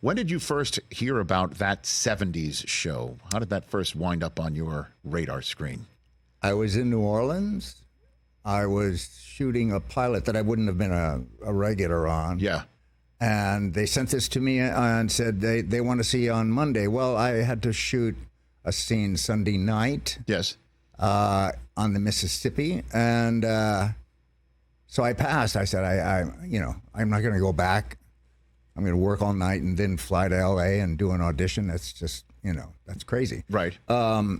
When did you first hear about that 70's show? How did that first wind up on your radar screen? I was in New Orleans. I was shooting a pilot that I wouldn't have been a regular on. Yeah. And they sent this to me and said they want to see you on Monday. Well, I had to shoot a scene Sunday night. Yes. On the Mississippi. And so I passed. I said, I'm not going to go back. I'm going to work all night and then fly to L.A. and do an audition. That's just, that's crazy. Right. But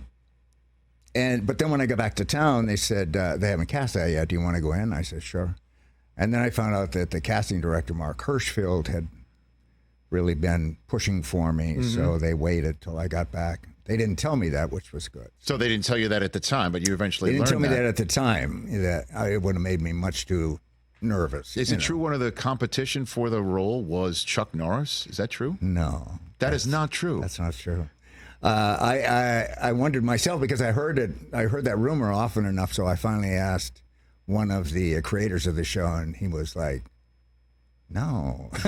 then when I got back to town, they said, they haven't cast that yet. Do you want to go in? I said, sure. And then I found out that the casting director, Mark Hirschfeld, had really been pushing for me. So they waited till I got back. They didn't tell me that, which was good. So they didn't tell you that at the time, but you eventually learned that. They didn't tell me that at the time. It would have made me much too nervous. Is it true one of the competition for the role was Chuck Norris? Is that true? No. That is not true. That's not true. I wondered myself because I heard that rumor often enough, so I finally asked one of the creators of the show, and he was like, no. I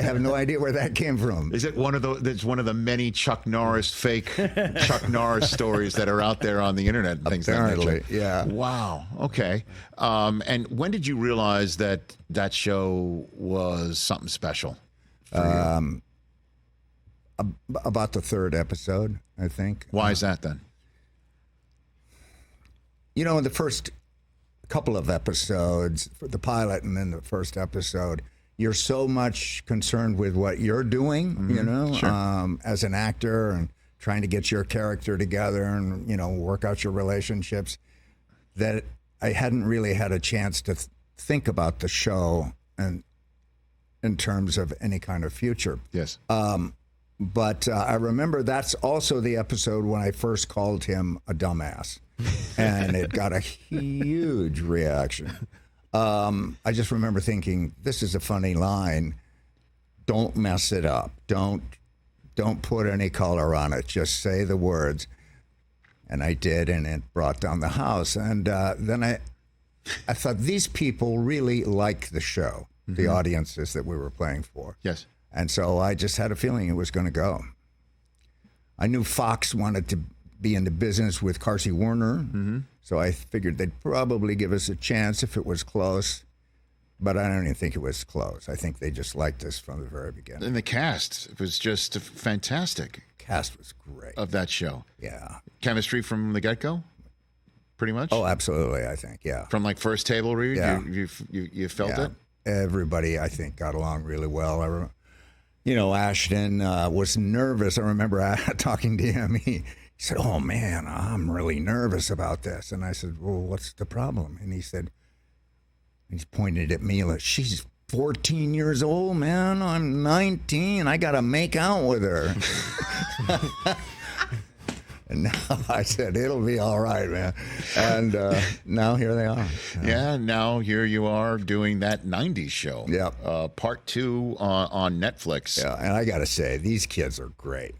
have no idea where that came from. Is it one of the many Chuck Norris fake Chuck Norris stories that are out there on the internet and things Apparently, like that? yeah. Wow. Okay. And when did you realize that show was something special for you? About the third episode, I think. Why is that then? The first couple of episodes, for the pilot and then the first episode, you're so much concerned with what you're doing, Sure. As an actor and trying to get your character together and, work out your relationships, that I hadn't really had a chance to think about the show and in terms of any kind of future. Yes. But I remember that's also the episode when I first called him a dumbass. And it got a huge reaction. I just remember thinking, this is a funny line. Don't mess it up. Don't put any color on it. Just say the words. And I did, and it brought down the house. And then I thought, these people really like the show, the audiences that we were playing for. Yes. And so I just had a feeling it was going to go. I knew Fox wanted to be in the business with Carsey Werner, so I figured they'd probably give us a chance if it was close, but I don't even think it was close. I think they just liked us from the very beginning. And the cast was just fantastic. Cast was great. Of that show. Yeah. Chemistry from the get-go? Pretty much? Oh, absolutely, I think, yeah. From like first table read, Yeah. you felt it? Everybody, I think, got along really well. Ashton was nervous. I remember talking to him. He said, oh, man, I'm really nervous about this. And I said, well, what's the problem? And he said, he's pointed at me like, she's 14 years old, man. I'm 19. I got to make out with her. And now I said, it'll be all right, man. And now here they are. Yeah, now here you are doing that 90's show. Yeah. Part 2 on Netflix. Yeah, and I got to say, these kids are great.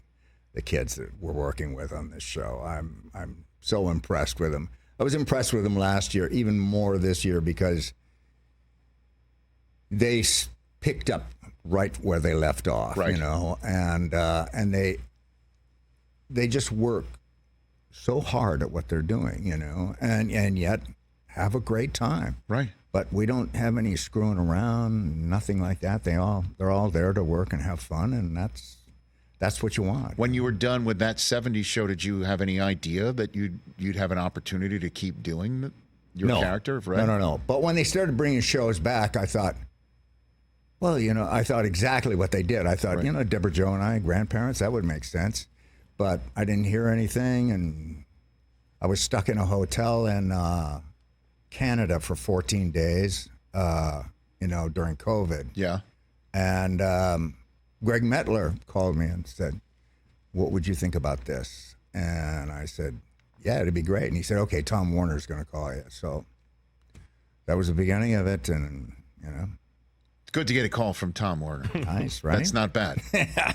The kids that we're working with on this show. I'm so impressed with them. I was impressed with them last year, even more this year, because they picked up right where they left off, right. And they just work so hard at what they're doing, and yet have a great time. Right. But we don't have any screwing around, nothing like that. They're all there to work and have fun, and that's what you want. When you were done with that 70's show, did you have any idea that you'd have an opportunity to keep doing your character of Red? No. But when they started bringing shows back, I thought, well, I thought exactly what they did. I thought, right. Deborah Jo and I, grandparents, that would make sense. But I didn't hear anything, and I was stuck in a hotel in Canada for 14 days, during COVID. Yeah. And Greg Mettler called me and said, what would you think about this? And I said, yeah, it'd be great. And he said, okay, Tom Warner's going to call you. So that was the beginning of it, and, It's good to get a call from Tom Warner. Nice, right? That's not bad.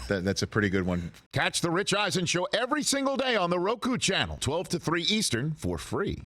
That's a pretty good one. Catch the Rich Eisen Show every single day on the Roku channel, 12 to 3 Eastern, for free.